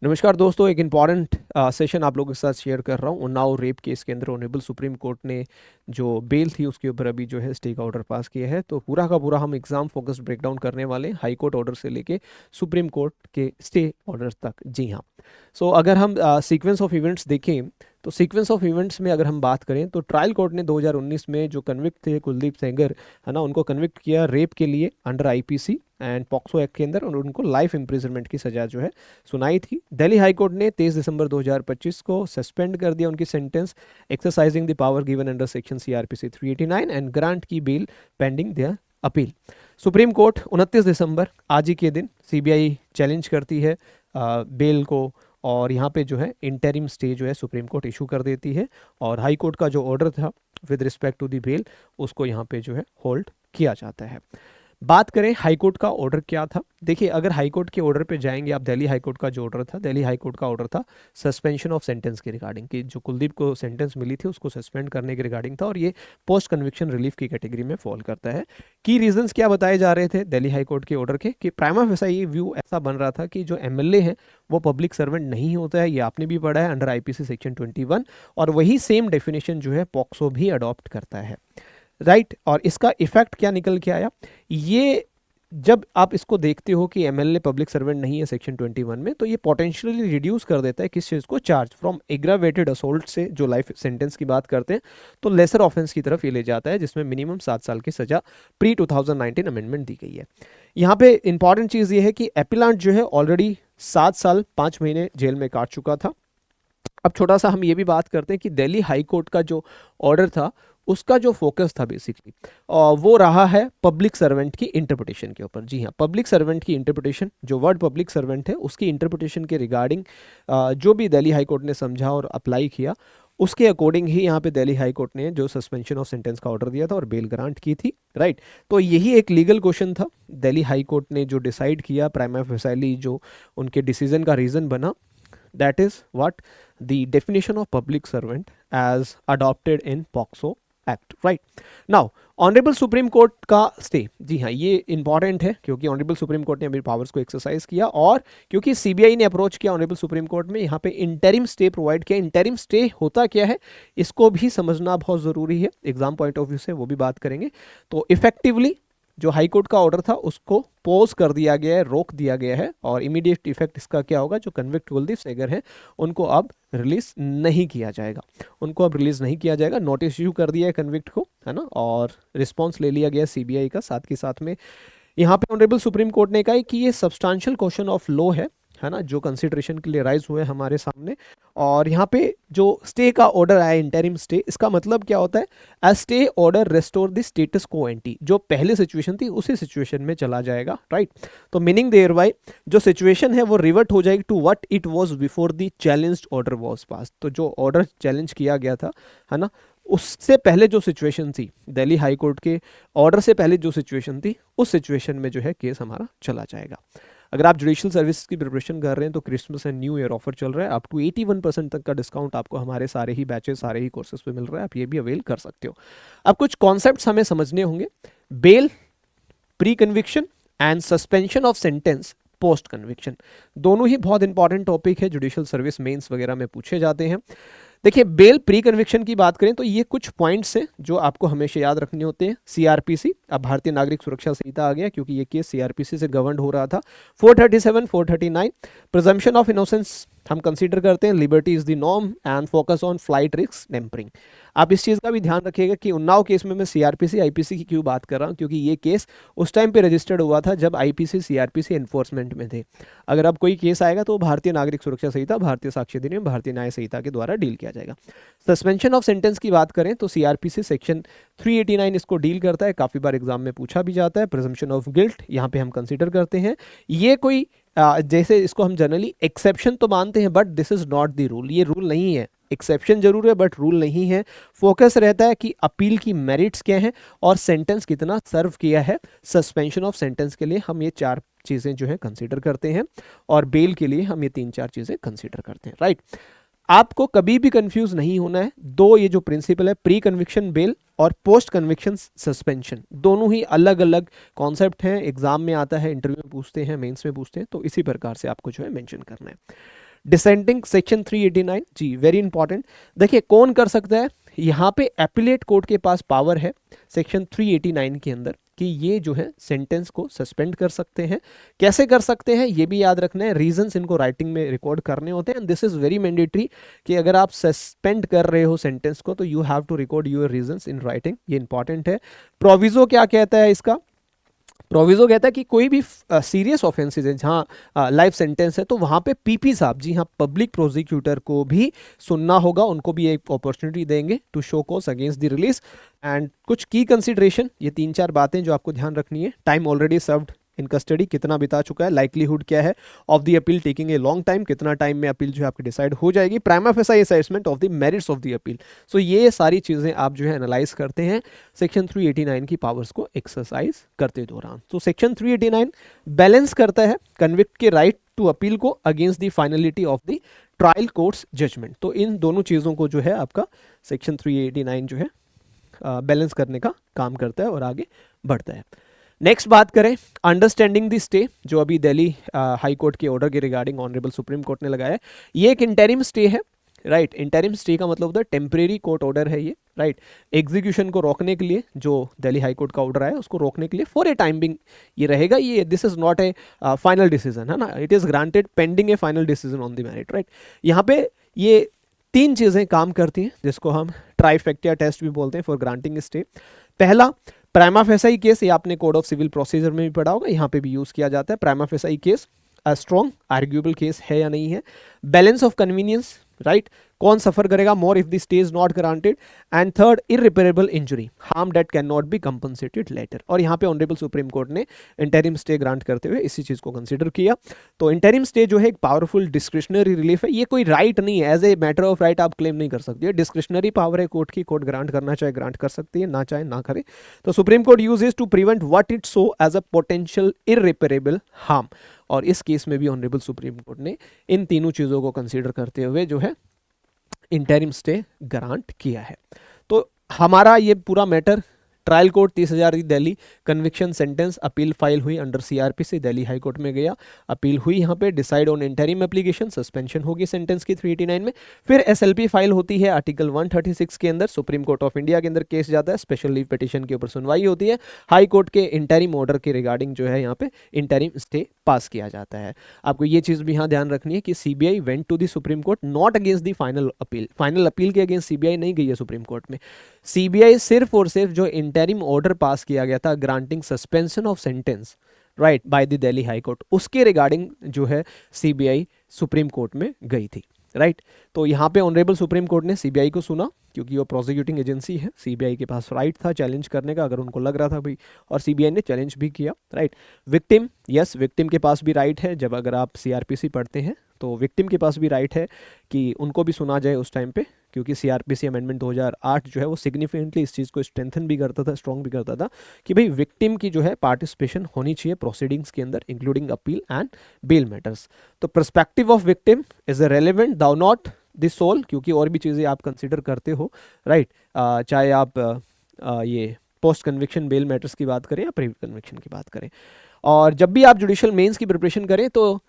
नमस्कार दोस्तों, एक इम्पॉर्टेंट सेशन आप लोगों के साथ शेयर कर रहा हूँ। उन्नाव रेप केस के अंदर ऑनरेबल सुप्रीम कोर्ट ने जो बेल थी उसके ऊपर अभी जो है स्टे का ऑर्डर पास किया है। तो पूरा का पूरा हम एग्जाम फोकस्ड ब्रेकडाउन करने वाले हैं, हाई कोर्ट ऑर्डर से लेके सुप्रीम कोर्ट के स्टे ऑर्डर तक। जी हाँ। सो अगर हम सीक्वेंस ऑफ इवेंट्स देखें तो सीक्वेंस ऑफ इवेंट्स में अगर हम बात करें तो ट्रायल कोर्ट ने 2019 में जो कन्विक्ट थे कुलदीप सेंगर, है ना, उनको कन्विक्ट किया रेप के लिए under IPC and POCSO act के अंदर, और उनको लाइफ इम्प्रिजनमेंट की सजा जो है सुनाई थी। दिल्ली हाई कोर्ट ने 23 दिसंबर 2025 को सस्पेंड कर दिया उनकी sentence, exercising the power given under section CrPC 389 and grant की bail pending their appeal. Supreme Court 29 दिसंबर आज ही के दिन सीबीआई चैलेंज करती है बेल को, और यहाँ पे जो है इंटरिम स्टे जो है सुप्रीम कोर्ट इशू कर देती है, और हाई कोर्ट का जो ऑर्डर था with respect to the bail उसको यहाँ पे जो है होल्ड किया जाता है। बात करें हाई कोर्ट का ऑर्डर क्या था। देखिए, अगर हाई कोर्ट के ऑर्डर पे जाएंगे आप, दिल्ली हाई कोर्ट का जो ऑर्डर था, दिल्ली हाई कोर्ट का ऑर्डर था सस्पेंशन ऑफ सेंटेंस के रिगार्डिंग, कि जो कुलदीप को सेंटेंस मिली थी उसको सस्पेंड करने के रिगार्डिंग था, और ये पोस्ट कन्विक्शन रिलीफ की कैटेगरी में फॉल करता है। की रीजंस क्या बताए जा रहे थे दिल्ली हाई कोर्ट के ऑर्डर के, कि प्राइमा फेसाई ये व्यू ऐसा बन रहा था कि जो एमएलए हैं वो पब्लिक सर्वेंट नहीं होता है, ये आपने भी पढ़ा है अंडर आईपीसी सेक्शन 21, और वही सेम डेफिनेशन जो है पॉक्सो भी अडॉप्ट करता है, राइट। और इसका इफेक्ट क्या निकल के आया, ये जब आप इसको देखते हो कि एमएलए पब्लिक सर्वेंट नहीं है सेक्शन 21 में, तो ये पोटेंशियली रिड्यूस कर देता है किस चीज़ को, चार्ज फ्रॉम एग्रावेटेड असोल्ट से, जो लाइफ सेंटेंस की बात करते हैं, तो लेसर ऑफेंस की तरफ ये ले जाता है, जिसमें मिनिमम 7 साल की सजा प्री 2019 अमेंडमेंट दी गई है। यहाँ पे इंपॉर्टेंट चीज़ ये है कि एपिलांट जो है ऑलरेडी 7 साल 5 महीने जेल में काट चुका था। अब छोटा सा हम ये भी बात करते हैं कि दिल्ली हाई कोर्ट का जो ऑर्डर था उसका जो फोकस था बेसिकली वो रहा है पब्लिक सर्वेंट की इंटरप्रिटेशन के ऊपर। जी हाँ, पब्लिक सर्वेंट की इंटरप्रिटेशन, जो वर्ड पब्लिक सर्वेंट है उसकी इंटरप्रिटेशन के रिगार्डिंग जो भी दिल्ली हाई कोर्ट ने समझा और अप्लाई किया, उसके अकॉर्डिंग ही यहाँ पे दिल्ली हाई कोर्ट ने जो सस्पेंशन ऑफ सेंटेंस का ऑर्डर दिया था और बेल ग्रांट की थी, राइट। तो यही एक लीगल क्वेश्चन था। दिल्ली हाई कोर्ट ने जो डिसाइड किया, प्राइमा फेसाई जो उनके डिसीजन का रीज़न बना, that is what the definition of public servant as adopted in POCSO Act, right? Now honourable supreme court का स्टे, जी हाँ, ये इंपॉर्टेंट है क्योंकि ऑनरेबल सुप्रीम कोर्ट ने अपनी पावर्स को एक्सरसाइज किया, और क्योंकि सीबीआई ने अप्रोच किया ऑनरेबल सुप्रीम कोर्ट में, यहाँ पे इंटरिम स्टे प्रोवाइड किया। इंटरिम स्टे होता क्या है इसको भी समझना बहुत ज़रूरी है, एग्जाम पॉइंट ऑफ व्यू से वो भी बात करेंगे। तो इफेक्टिवली जो हाई कोर्ट का ऑर्डर था उसको पोज कर दिया गया है, रोक दिया गया है, और इमीडिएट इफेक्ट इसका क्या होगा, जो कन्विक्ट कुलदीप सेंगर हैं उनको अब रिलीज नहीं किया जाएगा, उनको अब रिलीज नहीं किया जाएगा। नोटिस इशू कर दिया है कन्विक्ट को, है ना, और रिस्पॉन्स ले लिया गया सीबीआई का। साथ के साथ में यहाँ पे ऑनरेबल सुप्रीम कोर्ट ने कहा कि ये सब्सटेंशियल क्वेश्चन ऑफ लॉ है ना, जो कंसिडरेशन के लिए राइज हुए हमारे सामने। और यहाँ पे जो स्टे का ऑर्डर आया, इंटरिम स्टे, इसका मतलब क्या होता है, as stay order restore the status को एंटी, जो पहले सिचुएशन थी उसी सिचुएशन में चला जाएगा, राइट। तो मीनिंग देयर बाय जो सिचुएशन है वो रिवर्ट हो जाएगी to what it was before the challenged order was pass. तो जो ऑर्डर चैलेंज किया गया था, है ना, उससे पहले जो सिचुएशन थी, दिल्ली हाई कोर्ट के ऑर्डर से पहले जो सिचुएशन थी, उस सिचुएशन में जो है केस हमारा चला जाएगा। अगर आप जुडिशियल सर्विस की प्रिपरेशन कर रहे हैं तो Christmas and new year offer चल रहा है, अप टू 81% तक का डिस्काउंट आपको हमारे सारे ही बैचेस, सारे ही कोर्सेज पे मिल रहा है, आप ये भी अवेल कर सकते हो। अब कुछ कॉन्सेप्ट्स हमें समझने होंगे। Bail, pre conviction and suspension of sentence post conviction, दोनों ही बहुत इंपॉर्टेंट टॉपिक है, जुडिशियल सर्विस मेंस वगैरह में पूछे जाते हैं। देखिए, बेल प्री कन्विक्शन की बात करें तो ये कुछ पॉइंट्स हैं जो आपको हमेशा याद रखने होते हैं। सीआरपीसी, अब भारतीय नागरिक सुरक्षा संहिता आ गया क्योंकि ये केस सीआरपीसी से गवर्न हो रहा था। 437, 439 प्रिजम्पशन ऑफ इनोसेंस हम कंसीडर करते हैं, liberty is the norm and focus on flight risk tampering. आप इस चीज़ का भी ध्यान रखिएगा कि उन्नाव केस में मैं सीआरपीसी आईपीसी की क्यों बात कर रहा हूँ, क्योंकि ये केस उस टाइम पे रजिस्टर्ड हुआ था जब आईपीसी सीआरपीसी एनफोर्समेंट में थे। अगर अब कोई केस आएगा तो भारतीय नागरिक सुरक्षा संहिता, भारतीय साक्ष्य अधिनियम, भारतीय न्याय संहिता के द्वारा डील किया जाएगा। सस्पेंशन ऑफ सेंटेंस की बात करें तो सीआरपीसी सेक्शन 389 इसको डील करता है, काफ़ी बार एग्जाम में पूछा भी जाता है। प्रिजम्पशन ऑफ गिल्ट यहाँ पे हम कंसिडर करते हैं। ये कोई जैसे इसको हम जनरली एक्सेप्शन तो मानते हैं, but this is not the rule, ये रूल नहीं है। एक्सेप्शन जरूर है बट रूल नहीं है। फोकस रहता है कि अपील की मेरिट्स क्या हैं और सेंटेंस कितना सर्व किया है। सस्पेंशन ऑफ सेंटेंस के लिए हम ये 4 चीज़ें जो है कंसीडर करते हैं, और बेल के लिए हम ये 3-4 चीज़ें कंसीडर करते हैं, राइट। आपको कभी भी कंफ्यूज नहीं होना है। दो ये जो प्रिंसिपल है, प्री कन्विक्शन बेल और पोस्ट कन्विक्शन सस्पेंशन, दोनों ही अलग अलग कॉन्सेप्ट हैं, एग्जाम में आता है, इंटरव्यू में पूछते हैं, मेंस में पूछते हैं, तो इसी प्रकार से आपको जो है मेंशन करना है। डिसेंडिंग सेक्शन 389 जी, वेरी इंपॉर्टेंट। देखिए कौन कर सकता है, यहाँ पे एपिलेट कोर्ट के पास पावर है सेक्शन 389 के अंदर कि ये जो है सेंटेंस को सस्पेंड कर सकते हैं। कैसे कर सकते हैं ये भी याद रखना है, रीजंस इनको राइटिंग में रिकॉर्ड करने होते हैं and this is very mandatory कि अगर आप सस्पेंड कर रहे हो सेंटेंस को तो you have to record your reasons in writing, ये इंपॉर्टेंट है। प्रोविजो क्या कहता है इसका, प्रोविजो कहता है कि कोई भी सीरियस ऑफेंसेज है जहाँ लाइफ सेंटेंस है तो वहाँ पे पीपी साहब, जी हाँ, पब्लिक प्रोसिक्यूटर को भी सुनना होगा, उनको भी एक अपॉर्चुनिटी देंगे to show cause against the release. And कुछ की कंसिडरेशन, ये 3-4 बातें जो आपको ध्यान रखनी है। Time already served in custody, कितना बिता चुका है, लाइकलीहुड क्या है of the appeal taking a long time, कितना टाइम में अपील जो है आपकी डिसाइड हो जाएगी, prima facie assessment of the merits of the appeal. So ये सारी चीजें आप जो है एनालाइज करते हैं सेक्शन 389 की पावर्स को एक्सरसाइज करते दौरान। तो सेक्शन 389 बैलेंस करता है कन्विक्ट के राइट टू अपील को against the finality of the trial court's judgment. तो इन दोनों चीजों को जो है आपका सेक्शन 389 जो है बैलेंस करने का काम करता है और आगे बढ़ता है। नेक्स्ट बात करें अंडरस्टैंडिंग द स्टे, जो अभी दिल्ली हाई कोर्ट के ऑर्डर के रिगार्डिंग ऑनरेबल सुप्रीम कोर्ट ने लगाया है। ये एक इंटरिम स्टे है, राइट। इंटरिम स्टे का मतलब होता है टेम्परेरी कोर्ट ऑर्डर है ये, राइट। एग्जीक्यूशन को रोकने के लिए जो दिल्ली हाई कोर्ट का ऑर्डर आया उसको रोकने के लिए फॉर ए टाइम बिंग ये रहेगा। ये this is not A final decision, है ना, it is granted pending A final decision on the merit, right. यहाँ पे ये 3 चीजें काम करती हैं जिसको हम ट्राइफेक्टिया टेस्ट भी बोलते हैं फॉर ग्रांटिंग स्टे। पहला, प्राइमा फेसाई केस, ये आपने कोड ऑफ सिविल प्रोसीजर में भी पढ़ा होगा, यहाँ पे भी यूज किया जाता है। Prima facie case strong arguable case है या नहीं है। बैलेंस ऑफ कन्वीनियंस, राइट, कौन सफर करेगा more if the stay is not granted. And third, irreparable injury, harm that can not be compensated later. और यहाँ पे ऑनरेबल सुप्रीम कोर्ट ने इंटरिम स्टे ग्रांट करते हुए इसी चीज को कंसीडर किया। तो इंटरिम स्टे जो है एक पावरफुल डिस्क्रिशनरी रिलीफ है, ये कोई राइट नहीं है, as a matter of right आप क्लेम नहीं कर सकते, डिस्क्रिशनरी पावर है कोर्ट की, कोर्ट ग्रांट करना चाहे ग्रांट कर सकती है, ना चाहे ना करे। तो supreme court uses to prevent what it saw as a potential irreparable harm. और इस केस में भी ऑनरेबल सुप्रीम कोर्ट ने इन तीनों चीजों को कंसीडर करते हुए जो है इंटरिम स्टे ग्रांट किया है। तो हमारा ये पूरा matter trial court 30,000 Delhi, conviction sentence appeal file हुई under CrPC, Delhi high court में गया, अपील हुई, यहाँ पे decide on interim application, suspension होगी सेंटेंस की 389 में। फिर एसएलपी फाइल होती है आर्टिकल 136 के अंदर, सुप्रीम कोर्ट ऑफ इंडिया के अंदर केस जाता है, स्पेशल लीव पिटीशन के ऊपर सुनवाई होती है, हाई कोर्ट के इंटरिम ऑर्डर के रिगार्डिंग जो है यहाँ पे इंटरिम स्टे पास किया जाता है। आपको ये चीज भी यहाँ ध्यान रखनी है कि CBI went to the Supreme Court not against the final appeal, final appeal के अगेंस्ट सीबीआई नहीं गई है सुप्रीम कोर्ट में। सीबीआई सिर्फ और सिर्फ जो इंटरिम ऑर्डर पास किया गया था granting suspension of sentence, right, by the Delhi high court, उसके रिगार्डिंग जो है सीबीआई सुप्रीम कोर्ट में गई थी, राइट। तो यहाँ पे ऑनरेबल सुप्रीम कोर्ट ने सीबीआई को सुना क्योंकि वो प्रोसिक्यूटिंग एजेंसी है, सीबीआई के पास राइट था चैलेंज करने का अगर उनको लग रहा था भाई, और सीबीआई ने चैलेंज भी किया, राइट। विक्टिम, यस, विक्टिम के पास भी राइट है, जब अगर आप सीआरपीसी पढ़ते हैं तो विक्टिम के पास भी राइट है कि उनको भी सुना जाए उस टाइम पे, क्योंकि सीआरपीसी अमेंडमेंट 2008 जो है वो सिग्निफिकेंटली इस चीज़ को स्ट्रेंथन भी करता था, स्ट्रॉन्ग भी करता था कि भाई विक्टिम की जो है पार्टिसिपेशन होनी चाहिए प्रोसीडिंग्स के अंदर including appeal and bail matters. तो perspective of victim is a relevant though not this sole, क्योंकि और भी चीज़ें आप कंसिडर करते हो, राइट, चाहे आप ये पोस्ट कन्विक्शन बेल मैटर्स की बात करें या प्री कन्विक्शन की बात करें। और जब भी आप जुडिशियल मेंस की प्रिपरेशन करें तो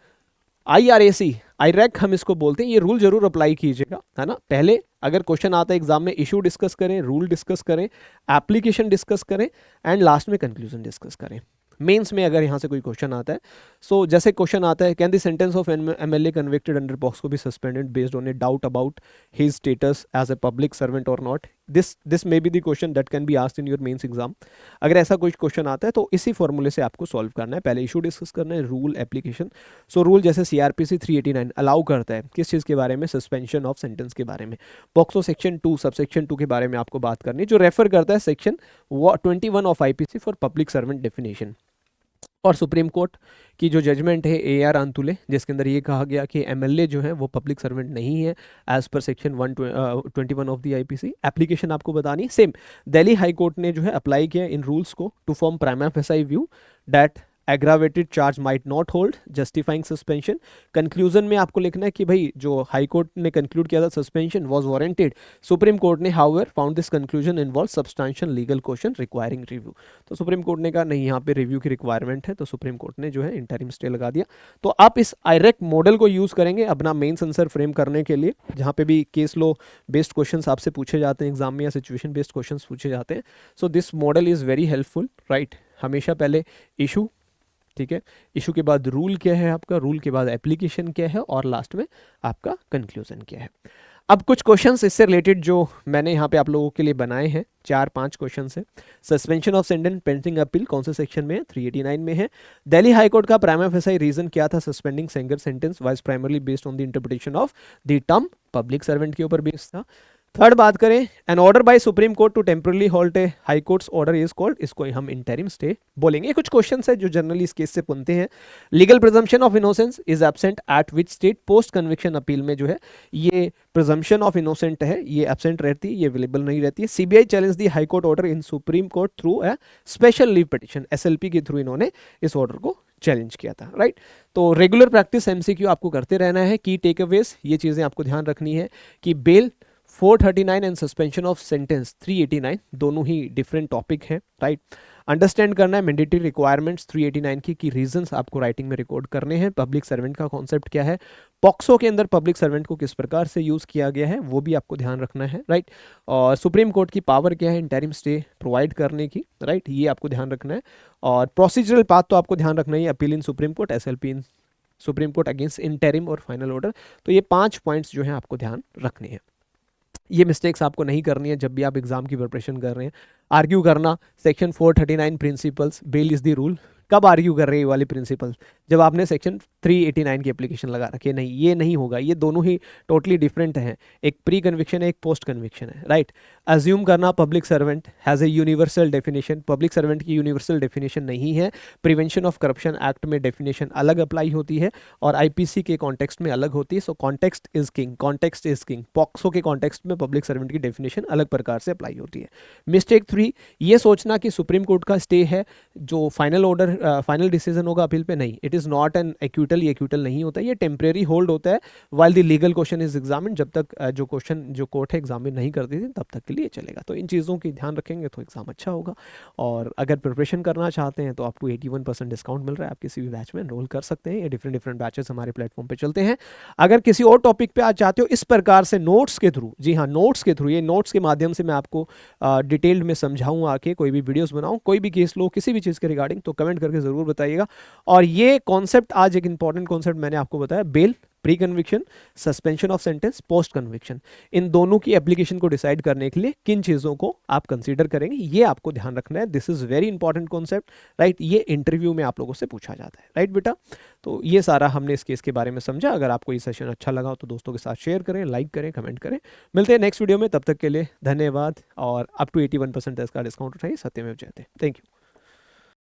IRAC, आईरैक हम इसको बोलते हैं, ये रूल जरूर अप्लाई कीजिएगा, है ना। पहले अगर क्वेश्चन आता है एग्जाम में, इशू डिस्कस करें, रूल डिस्कस करें, एप्लीकेशन डिस्कस करें एंड लास्ट में कंक्लूजन डिस्कस करें। मेंस में अगर यहाँ से कोई क्वेश्चन आता है, सो जैसे क्वेश्चन आता है, can the sentence of MLA convicted under POCSO be suspended based on a doubt about his status as a public servant or not, this may be the question that can be asked in your mains exam. अगर ऐसा कोई question आता है तो इसी फॉर्मूले से आपको सॉल्व करना है, पहले इशू डिस्कस करना है, रूल, एप्लीकेशन। सो रूल जैसे सीआरपीसी 389 अलाउ करता है किस चीज़ के बारे में, सस्पेंशन ऑफ सेंटेंस के बारे में। पॉक्सो सेक्शन 2 सबसेक्शन 2 के बारे में आपको बात करनी है, जो रेफर करता है section 21 of IPC for public servant definition. और सुप्रीम कोर्ट की जो जजमेंट है AR अंतुले, जिसके अंदर ये कहा गया कि MLA जो है वो पब्लिक सर्वेंट नहीं है as per section 121 of the IPC। Application आपको बतानी है, सेम दिल्ली हाई कोर्ट ने जो है अप्लाई किया इन रूल्स को to form prima facie view that aggravated charge might not hold, justifying suspension. Conclusion में आपको लिखना है कि भाई जो हाई कोर्ट ने कंक्लूड किया था suspension was warranted, supreme court ने however found this conclusion involve substantial legal question requiring review. तो सुप्रीम कोर्ट ने कहा नहीं, यहाँ पे रिव्यू की रिक्वायरमेंट है, तो सुप्रीम कोर्ट ने जो है इंटरिम स्टे लगा दिया। तो आप इस आयरेक मॉडल को यूज करेंगे अपना मेंस आंसर फ्रेम करने के लिए, जहाँ पे भी केस लॉ बेस्ड क्वेश्चंस आपसे पूछे जाते हैं एग्जाम में या सिचुएशन बेस्ड क्वेश्चंस पूछे जाते हैं। So this model is very helpful, right. हमेशा पहले इशू, ठीक है, इशू के बाद रूल क्या है आपका, रूल के बाद एप्लीकेशन क्या है, और लास्ट में आपका कंक्लूजन क्या है। अब कुछ क्वेश्चंस इससे रिलेटेड जो मैंने यहाँ पे आप लोगों के लिए बनाए हैं, 4-5 क्वेश्चंस है। Suspension of sentence pending appeal कौन से सेक्शन में है, 389 में है। दिल्ली हाई कोर्ट का प्राइमा फेसाई रीजन क्या था suspending Sengar sentence, was primarily based on the interpretation of the term public servant के ऊपर बेस्ड था। थर्ड बात करें, an order by Supreme Court to temporarily halt a high court's order is called, इसको हम interim stay बोलेंगे। कुछ questions है जो जनरली इस केस से बनते हैं। Legal presumption of innocence is absent eight which state, post conviction appeal में जो है ये प्रिजम्पशन ऑफ इनोसेंट है, ये एब्सेंट रहती है, ये अवेलेबल नहीं रहती है। CBI challenge the high court order in supreme court through a special leave petition, SLP के थ्रू इन्होंने इस ऑर्डर को चैलेंज किया था, राइट। तो रेगुलर प्रैक्टिस एमसीक्यू आपको करते रहना है। की टेकअवेज, ये चीजें आपको ध्यान रखनी है कि bail 439 and suspension of sentence 389 दोनों ही डिफरेंट टॉपिक है, राइट। अंडरस्टैंड करना है मैंडेटरी रिक्वायरमेंट्स 389 की रीजंस आपको राइटिंग में रिकॉर्ड करने हैं। पब्लिक सर्वेंट का कॉन्सेप्ट क्या है, पॉक्सो के अंदर पब्लिक सर्वेंट को किस प्रकार से यूज किया गया है वो भी आपको ध्यान रखना है, राइट। और सुप्रीम कोर्ट की पावर क्या है इंटरिम स्टे प्रोवाइड करने की, राइट, ये आपको ध्यान रखना है। और प्रोसीजरल पाथ तो आपको ध्यान रखना है, अपील इन सुप्रीम कोर्ट, एसएलपी इन सुप्रीम कोर्ट अगेंस्ट इंटरिम और फाइनल ऑर्डर। तो ये 5 पॉइंट्स जो है आपको ध्यान रखने हैं। ये मिस्टेक्स आपको नहीं करनी है जब भी आप एग्जाम की प्रिपरेशन कर रहे हैं। आर्ग्यू करना, section 439 principles, bail is the rule, कब आर्ग्यू कर रहे हैं ये वाले प्रिंसिपल, जब आपने सेक्शन 389 की एप्लीकेशन लगा रखी है, नहीं ये नहीं होगा, ये दोनों ही टोटली डिफरेंट हैं। एक प्री कन्विक्शन है, एक पोस्ट कन्विक्शन है, राइट। अज्यूम करना public servant has a universal definition, public servant की यूनिवर्सल डेफिनेशन नहीं है। प्रिवेंशन ऑफ करप्शन एक्ट में डेफिनेशन अलग अप्लाई होती है और आईपीसी के कॉन्टेक्स्ट में अलग होती है। So context is king, context is king. POCSO के कॉन्टेक्स्ट में पब्लिक सर्वेंट की डेफिनेशन अलग प्रकार से अप्लाई होती है। मिस्टेक 3, ये सोचना कि सुप्रीम कोर्ट का स्टे है जो फाइनल ऑर्डर फाइनल डिसीजन होगा अपील पे, नहीं, it is not an acquittal, ये एक्यूटल नहीं होता है, ये टेम्परेरी होल्ड होता है while the legal question is examine. जब तक जो क्वेश्चन जो कोर्ट है एग्जामिन नहीं करती थी तब तक के लिए चलेगा। तो इन चीज़ों की ध्यान रखेंगे तो एग्जाम अच्छा होगा। और अगर प्रिपरेशन करना चाहते हैं तो आपको 81% डिस्काउंट मिल रहा है, आप किसी भी बैच में एनरोल कर सकते हैं। ये डिफरेंट बैचेस हमारे प्लेटफॉर्म पे चलते हैं। अगर किसी और टॉपिक पे आज चाहते हो इस प्रकार से नोट्स के थ्रू, जी हाँ नोट्स के थ्रू, ये नोट्स के माध्यम से मैं आपको डिटेल्ड में समझाऊँ, आके कोई भी वीडियोस बनाऊँ, कोई भी केस लो, किसी भी चीज़ के रिगार्डिंग, तो कमेंट करके ज़रूर बताइएगा। और ये कॉन्सेप्ट आज एक इंपॉर्टेंट कॉन्सेप्ट मैंने आपको बताया, bail, pre conviction, suspension of sentence, post conviction, इन दोनों की एप्लीकेशन को डिसाइड करने के लिए किन चीज़ों को आप कंसीडर करेंगे ये आपको ध्यान रखना है। This is very important concept, right. ये इंटरव्यू में आप लोगों से पूछा जाता है, राइट बेटा। तो ये सारा हमने इस केस के बारे में समझा। अगर आपको ये सेशन अच्छा लगा तो दोस्तों के साथ शेयर करें, लाइक करें, कमेंट करें। मिलते हैं नेक्स्ट वीडियो में, तब तक के लिए धन्यवाद। और अप टू 81% इसका डिस्काउंट उठाइए। सत्यमेव जयते। Thank you.